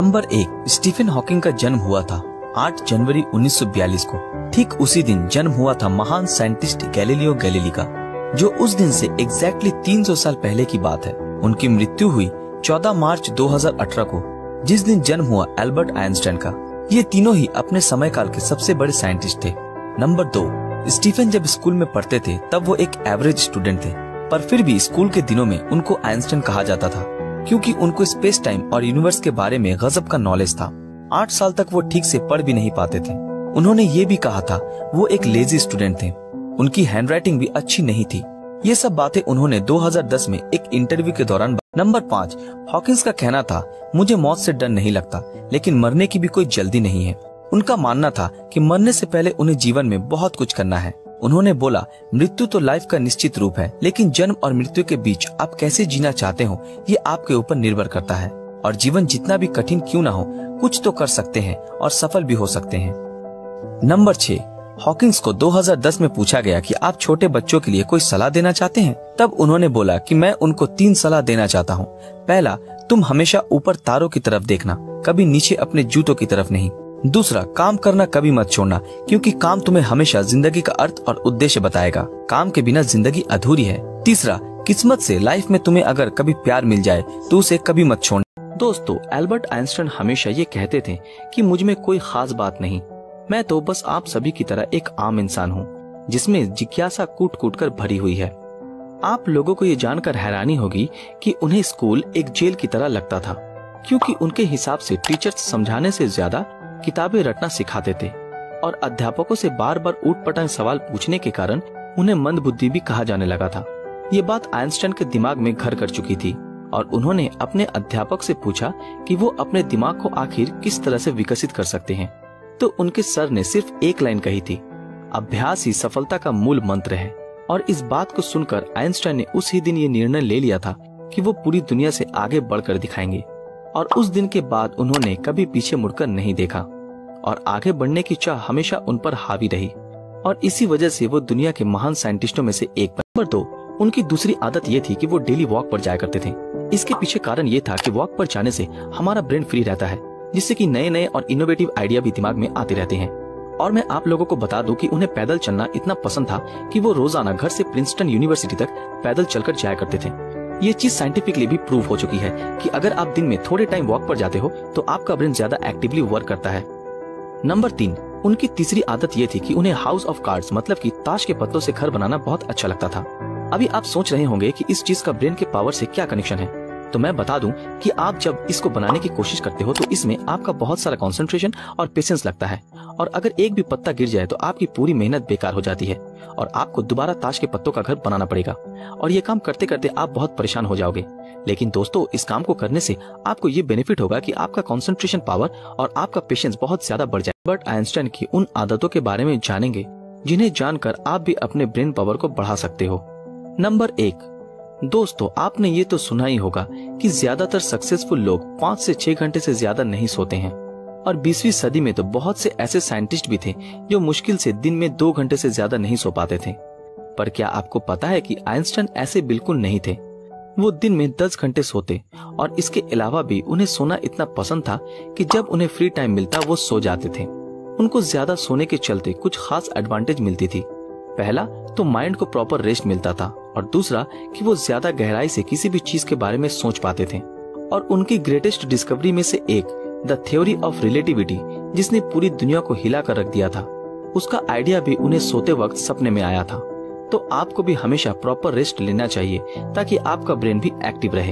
Number 1, Stephen Hawking का जन्म हुआ था 8 जनवरी 1942 को। ठीक उसी दिन जन्म हुआ था महान साइंटिस्ट गैलीलियो गैलीली का, जो उस दिन से एग्जैक्टली 300 साल पहले की बात है। उनकी मृत्यु हुई 14 मार्च 2018 को, जिस दिन जन्म हुआ एल्बर्ट आइंस्टाइन का। ये तीनों ही अपने समय काल के सबसे बड़े साइंटिस्ट थे। नंबर 2, स्टीफन जब स्कूल में पढ़ते थे तब वो एक एवरेज स्टूडेंट थे, पर फिर भी स्कूल के दिनों में उनको आइंस्टाइन कहा जाता था, क्योंकि उनको स्पेस टाइम और यूनिवर्स के बारे में गजब का नॉलेज था। 8 साल तक वो ठीक से पढ़ भी नहीं पाते थे। उन्होंने ये भी कहा था वो एक लेजी स्टूडेंट थे, उनकी हैंडराइटिंग भी अच्छी नहीं थी। ये सब बातें उन्होंने 2010 में एक इंटरव्यू के दौरान। नंबर 5, हॉकिंस का कहना था, मुझे मौत से डर नहीं लगता, लेकिन मरने की भी कोई जल्दी नहीं है। उनका मानना था कि मरने से पहले उन्हें जीवन में बहुत कुछ करना है। उन्होंने बोला, मृत्यु तो लाइफ का निश्चित रूप है, लेकिन जन्म और मृत्यु के बीच आप कैसे जीना चाहते हो ये आपके ऊपर निर्भर करता है। और जीवन जितना भी कठिन क्यों ना हो, कुछ तो कर सकते हैं और सफल भी हो सकते हैं। नंबर 6, हॉकिंस को 2010 में पूछा गया कि आप छोटे बच्चों के लिए कोई सलाह देना चाहते हैं। तब उन्होंने बोला कि मैं उनको 3 सलाह देना चाहता हूँ। पहला, तुम हमेशा ऊपर तारों की तरफ देखना, कभी नीचे अपने जूतों की तरफ नहीं। दूसरा, काम करना कभी मत छोड़ना, क्योंकि काम तुम्हें हमेशा जिंदगी का अर्थ और उद्देश्य बताएगा। काम के बिना जिंदगी अधूरी है। तीसरा, किस्मत से लाइफ में तुम्हें अगर कभी प्यार मिल जाए तो उसे कभी मत छोड़ना। दोस्तों, एल्बर्ट आइंस्टाइन हमेशा ये कहते थे कि मुझ में कोई खास बात नहीं, मैं तो बस आप सभी की तरह एक आम इंसान हूँ, जिसमें जिज्ञासा कूट कूट कर भरी हुई है। आप लोगों को ये जानकर हैरानी होगी कि उन्हें स्कूल एक जेल की तरह लगता था, क्योंकि उनके हिसाब से टीचर्स समझाने से ज्यादा किताबें रटना सिखाते थे, और अध्यापकों से बार बार ऊटपटांग सवाल पूछने के कारण उन्हें मंदबुद्धि भी कहा जाने लगा था। ये बात आइंस्टाइन के दिमाग में घर कर चुकी थी, और उन्होंने अपने अध्यापक से पूछा कि वो अपने दिमाग को आखिर किस तरह से विकसित कर सकते हैं। तो उनके सर ने सिर्फ एक लाइन कही थी, अभ्यास ही सफलता का मूल मंत्र है। और इस बात को सुनकर आइंस्टाइन ने उसी दिन ये निर्णय ले लिया था कि वो पूरी दुनिया से आगे बढ़कर दिखाएंगे। और उस दिन के बाद उन्होंने कभी पीछे मुड़कर नहीं देखा, और आगे बढ़ने की चाह हमेशा उन पर हावी रही, और इसी वजह से वो दुनिया के महान साइंटिस्टों में से एक। नंबर 2, उनकी दूसरी आदत ये थी कि वो डेली वॉक पर जाया करते थे। इसके पीछे कारण ये था कि वॉक पर जाने से हमारा ब्रेन फ्री रहता है, जिससे कि नए नए और इनोवेटिव आइडिया भी दिमाग में आते रहते हैं। और मैं आप लोगों को बता दूं कि उन्हें पैदल चलना इतना पसंद था कि वो रोजाना घर से प्रिंसटन यूनिवर्सिटी तक पैदल चलकर जाया करते थे। ये चीज साइंटिफिकली भी प्रूव हो चुकी है कि अगर आप दिन में थोड़े टाइम वॉक पर जाते हो तो आपका ब्रेन ज्यादा एक्टिवली वर्क करता है। नंबर 3, उनकी तीसरी आदत ये थी कि उन्हें हाउस ऑफ कार्ड्स मतलब कि ताश के पत्तों से घर बनाना बहुत अच्छा लगता था। अभी आप सोच रहे होंगे कि इस चीज का ब्रेन के पावर से क्या कनेक्शन है, तो मैं बता दूं कि आप जब इसको बनाने की कोशिश करते हो तो इसमें आपका बहुत सारा कंसंट्रेशन और पेशेंस लगता है, और अगर एक भी पत्ता गिर जाए तो आपकी पूरी मेहनत बेकार हो जाती है, और आपको दोबारा ताश के पत्तों का घर बनाना पड़ेगा, और ये काम करते करते आप बहुत परेशान हो जाओगे। लेकिन दोस्तों, इस काम को करने से आपको ये बेनिफिट होगा कि आपका कंसंट्रेशन पावर और आपका पेशेंस बहुत ज्यादा बढ़ जाए। एल्बर्ट आइंस्टाइन की उन आदतों के बारे में जानेंगे जिन्हें जानकर आप भी अपने ब्रेन पावर को बढ़ा सकते हो। नंबर 1, दोस्तों, आपने ये तो सुना ही होगा कि ज्यादातर सक्सेसफुल लोग 5 से 6 घंटे से ज्यादा नहीं सोते हैं, और 20वीं सदी में तो बहुत से ऐसे साइंटिस्ट भी थे जो मुश्किल से दिन में 2 घंटे से ज्यादा नहीं सो पाते थे। पर क्या आपको पता है कि आइंस्टाइन ऐसे बिल्कुल नहीं थे। वो दिन में 10 घंटे सोते, और इसके अलावा भी उन्हें सोना इतना पसंद था कि जब उन्हें फ्री टाइम मिलता वो सो जाते थे। उनको ज्यादा सोने के चलते कुछ खास एडवांटेज मिलती थी। पहला तो माइंड को प्रॉपर रेस्ट मिलता था, और दूसरा कि वो ज्यादा गहराई से किसी भी चीज के बारे में सोच पाते थे। और उनकी ग्रेटेस्ट डिस्कवरी में से एक, द थ्योरी ऑफ रिलेटिविटी, जिसने पूरी दुनिया को हिला कर रख दिया था, उसका आइडिया भी उन्हें सोते वक्त सपने में आया था। तो आपको भी हमेशा प्रॉपर रेस्ट लेना चाहिए ताकि आपका ब्रेन भी एक्टिव रहे।